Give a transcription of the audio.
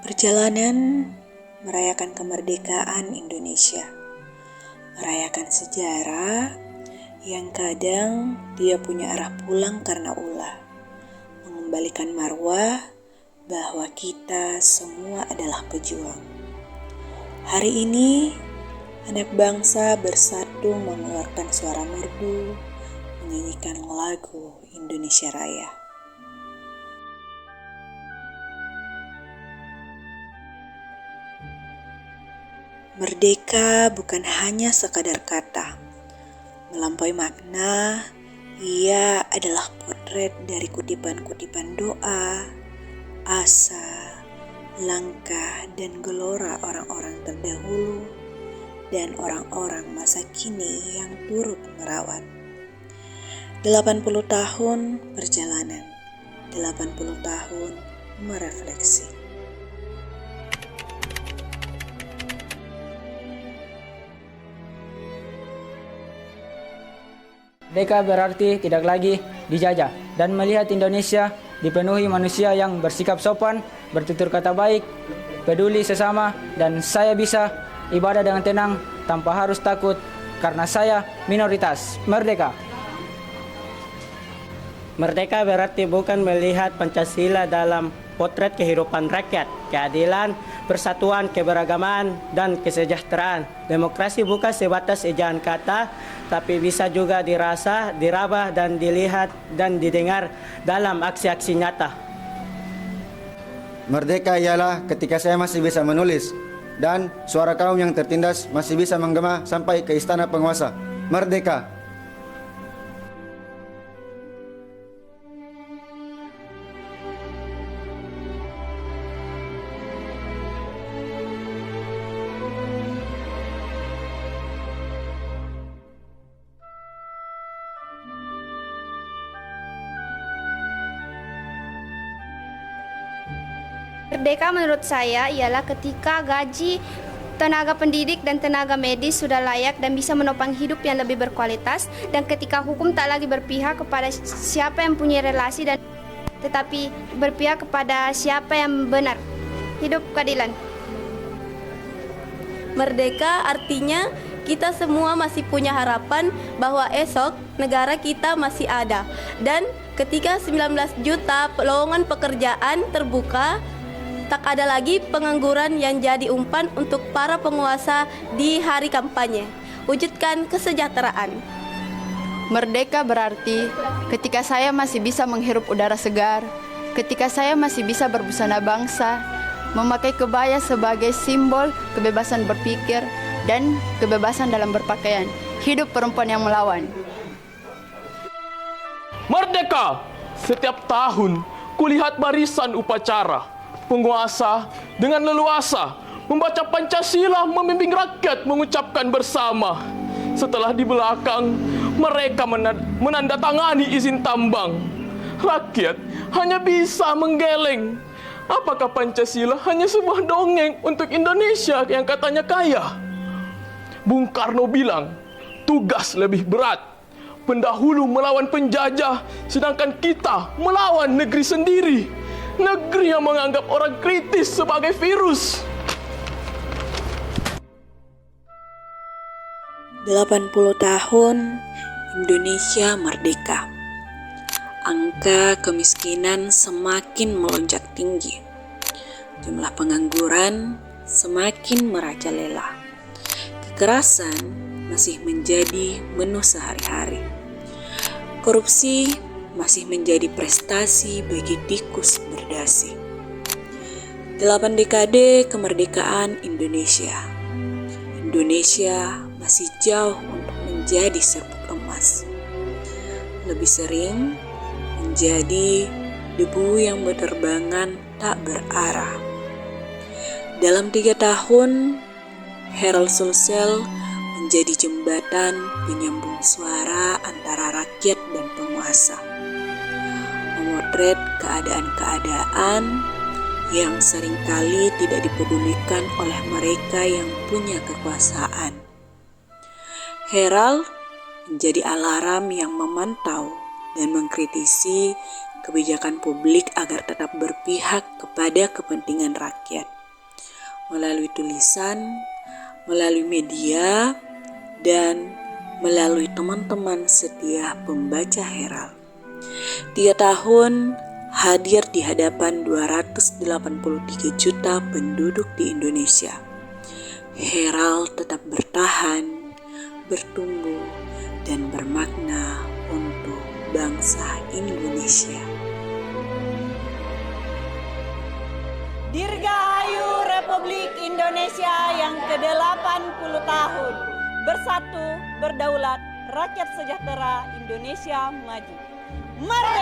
Perjalanan merayakan kemerdekaan Indonesia, merayakan sejarah yang kadang dia punya arah pulang karena ulah, mengembalikan marwah bahwa kita semua adalah pejuang. Hari ini, anak bangsa bersatu mengeluarkan suara merdu, menyanyikan lagu Indonesia Raya. Merdeka bukan hanya sekadar kata. Melampaui makna, ia adalah potret dari kutipan-kutipan doa, asa, langkah, dan gelora orang-orang terdahulu dan orang-orang masa kini yang turut merawat. 80 tahun perjalanan, 80 tahun merefleksi. Merdeka berarti tidak lagi dijajah dan melihat Indonesia dipenuhi manusia yang bersikap sopan, bertutur kata baik, peduli sesama, dan saya bisa ibadah dengan tenang tanpa harus takut karena saya minoritas. Merdeka! Merdeka berarti bukan melihat Pancasila dalam potret kehidupan rakyat, keadilan, persatuan, keberagaman, dan kesejahteraan. Demokrasi bukan sebatas ejaan kata, tapi bisa juga dirasa, diraba, dan dilihat dan didengar dalam aksi-aksi nyata. Merdeka ialah ketika saya masih bisa menulis dan suara kaum yang tertindas masih bisa menggema sampai ke istana penguasa. Merdeka! Merdeka menurut saya ialah ketika gaji tenaga pendidik dan tenaga medis sudah layak dan bisa menopang hidup yang lebih berkualitas, dan ketika hukum tak lagi berpihak kepada siapa yang punya relasi dan tetapi berpihak kepada siapa yang benar. Hidup keadilan. Merdeka artinya kita semua masih punya harapan bahwa esok negara kita masih ada, dan ketika 19 juta lowongan pekerjaan terbuka, tak ada lagi pengangguran yang jadi umpan untuk para penguasa di hari kampanye. Wujudkan kesejahteraan. Merdeka berarti ketika saya masih bisa menghirup udara segar, ketika saya masih bisa berbusana bangsa, memakai kebaya sebagai simbol kebebasan berpikir dan kebebasan dalam berpakaian. Hidup perempuan yang melawan. Merdeka! Setiap tahun kulihat barisan upacara penguasa dengan leluasa membaca Pancasila, membimbing rakyat mengucapkan bersama. Setelah di belakang mereka menandatangani izin tambang, rakyat hanya bisa menggeleng. Apakah Pancasila hanya sebuah dongeng untuk Indonesia yang katanya kaya? Bung Karno bilang, tugas lebih berat. Pendahulu melawan penjajah, sedangkan kita melawan negeri sendiri. Negeri yang menganggap orang kritis sebagai virus. 80 tahun Indonesia merdeka. Angka kemiskinan semakin melonjak tinggi. Jumlah pengangguran semakin merajalela. Kekerasan masih menjadi menu sehari-hari. Korupsi masih menjadi prestasi bagi tikus berdasi. 8 dekade kemerdekaan Indonesia. Indonesia masih jauh untuk menjadi serbuk emas. Lebih sering menjadi debu yang berterbangan tak berarah. Dalam 3 tahun, Herald Sulsel menjadi jembatan penyambung suara antara rakyat dan penguasa. Memotret keadaan-keadaan yang seringkali tidak dipedulikan oleh mereka yang punya kekuasaan. Herald menjadi alarm yang memantau dan mengkritisi kebijakan publik agar tetap berpihak kepada kepentingan rakyat. melalui tulisan, melalui media, dan melalui teman-teman setia pembaca Herald. 3 tahun hadir di hadapan 283 juta penduduk di Indonesia. Herald tetap bertahan, bertumbuh, dan bermakna untuk bangsa Indonesia. Dirgahayu Republik Indonesia yang ke-80 tahun. Bersatu, berdaulat, rakyat sejahtera, Indonesia maju. Merdeka!